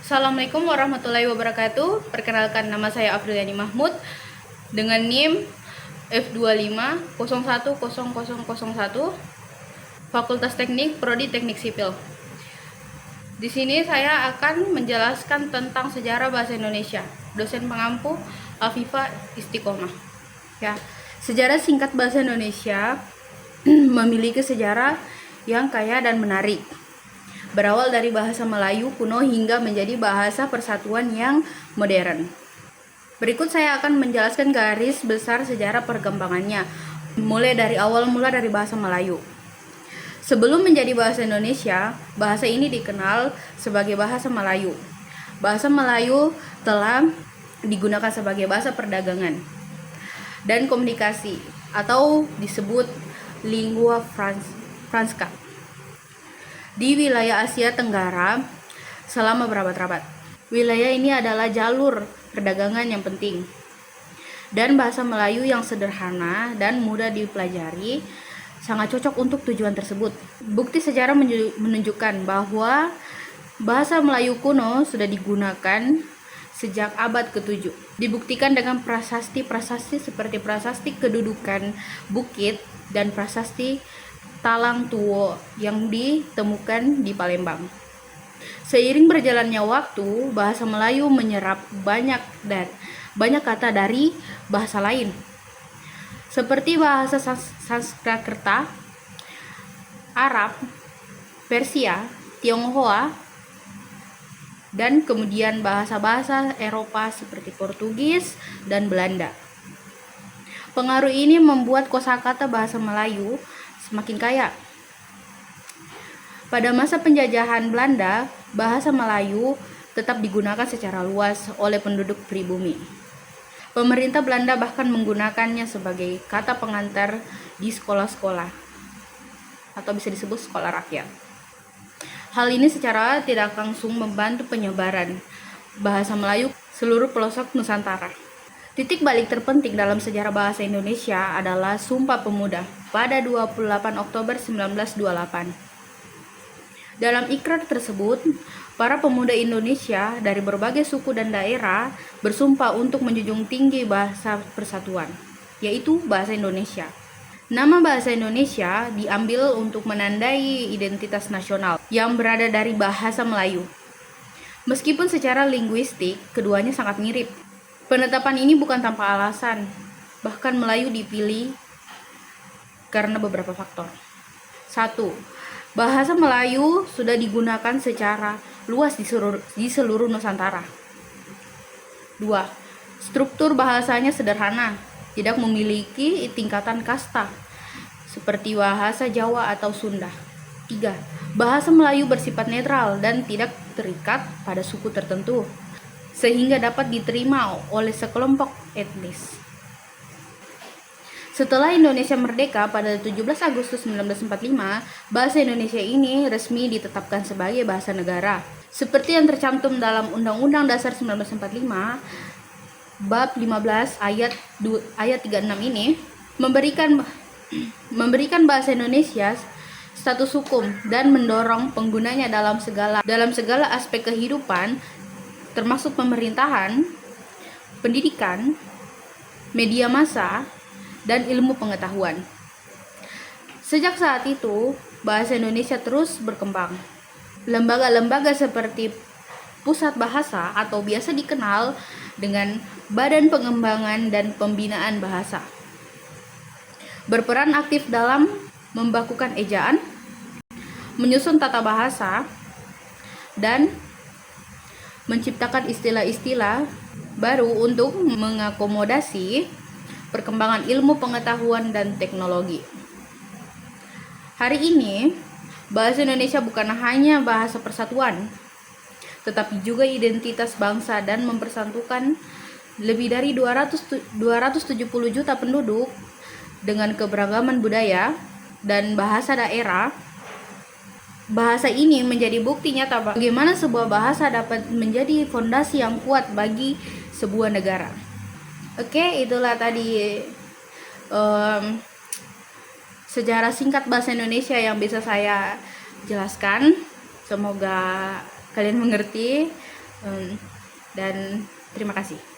Assalamualaikum warahmatullahi wabarakatuh. Perkenalkan, nama saya Afriliani Mahmud dengan NIM F25010001 Fakultas Teknik Prodi Teknik Sipil. Di sini saya akan menjelaskan tentang sejarah bahasa Indonesia. Dosen pengampu Afifa Istiqomah. Ya, sejarah singkat bahasa Indonesia memiliki sejarah yang kaya dan menarik. Berawal dari bahasa Melayu kuno hingga menjadi bahasa persatuan yang modern. Berikut saya akan menjelaskan garis besar sejarah perkembangannya, mulai dari awal mula dari bahasa Melayu. Sebelum menjadi bahasa Indonesia, bahasa ini dikenal sebagai bahasa Melayu. Bahasa Melayu telah digunakan sebagai bahasa perdagangan dan komunikasi atau disebut lingua franca di wilayah Asia Tenggara selama berabad-abad. Wilayah ini adalah jalur perdagangan yang penting. Dan bahasa Melayu yang sederhana dan mudah dipelajari sangat cocok untuk tujuan tersebut. Bukti sejarah menunjukkan bahwa bahasa Melayu kuno sudah digunakan sejak abad ke-7. Dibuktikan dengan prasasti-prasasti seperti prasasti kedudukan bukit dan prasasti Talang Tuwo yang ditemukan di Palembang. Seiring berjalannya waktu, bahasa Melayu menyerap banyak kata dari bahasa lain, seperti bahasa Sanskerta, Arab, Persia, Tionghoa, dan kemudian bahasa-bahasa Eropa seperti Portugis dan Belanda. Pengaruh ini membuat kosakata bahasa Melayu semakin kaya. Pada masa penjajahan Belanda, bahasa Melayu tetap digunakan secara luas oleh penduduk pribumi. Pemerintah Belanda bahkan menggunakannya sebagai kata pengantar di sekolah-sekolah atau bisa disebut sekolah rakyat. Hal ini secara tidak langsung membantu penyebaran bahasa Melayu seluruh pelosok Nusantara. Titik balik terpenting dalam sejarah bahasa Indonesia adalah Sumpah Pemuda pada 28 Oktober 1928. Dalam ikrar tersebut, para pemuda Indonesia dari berbagai suku dan daerah bersumpah untuk menjunjung tinggi bahasa persatuan, yaitu bahasa Indonesia. Nama bahasa Indonesia diambil untuk menandai identitas nasional yang berada dari bahasa Melayu. Meskipun secara linguistik keduanya sangat mirip, penetapan ini bukan tanpa alasan. Bahkan Melayu dipilih karena beberapa faktor. 1. Bahasa Melayu sudah digunakan secara luas di seluruh Nusantara. 2. Struktur bahasanya sederhana, tidak memiliki tingkatan kasta seperti bahasa Jawa atau Sunda. 3. Bahasa Melayu bersifat netral dan tidak terikat pada suku tertentu, sehingga dapat diterima oleh sekelompok etnis. Setelah Indonesia merdeka pada 17 Agustus 1945, bahasa Indonesia ini resmi ditetapkan sebagai bahasa negara. Seperti yang tercantum dalam Undang-Undang Dasar 1945, bab 15 ayat 36 ini memberikan bahasa Indonesia status hukum dan mendorong penggunanya dalam segala aspek kehidupan, termasuk pemerintahan, pendidikan, media massa, dan ilmu pengetahuan. Sejak saat itu, bahasa Indonesia terus berkembang. Lembaga-lembaga seperti Pusat Bahasa atau biasa dikenal dengan Badan Pengembangan dan Pembinaan Bahasa berperan aktif dalam membakukan ejaan, menyusun tata bahasa, dan menciptakan istilah-istilah baru untuk mengakomodasi perkembangan ilmu pengetahuan dan teknologi. Hari ini, bahasa Indonesia bukan hanya bahasa persatuan, tetapi juga identitas bangsa dan mempersatukan lebih dari 270 juta penduduk dengan keberagaman budaya dan bahasa daerah. Bahasa ini menjadi bukti nyata bagaimana sebuah bahasa dapat menjadi fondasi yang kuat bagi sebuah negara. Oke, itulah tadi sejarah singkat bahasa Indonesia yang bisa saya jelaskan. Semoga kalian mengerti. Dan terima kasih.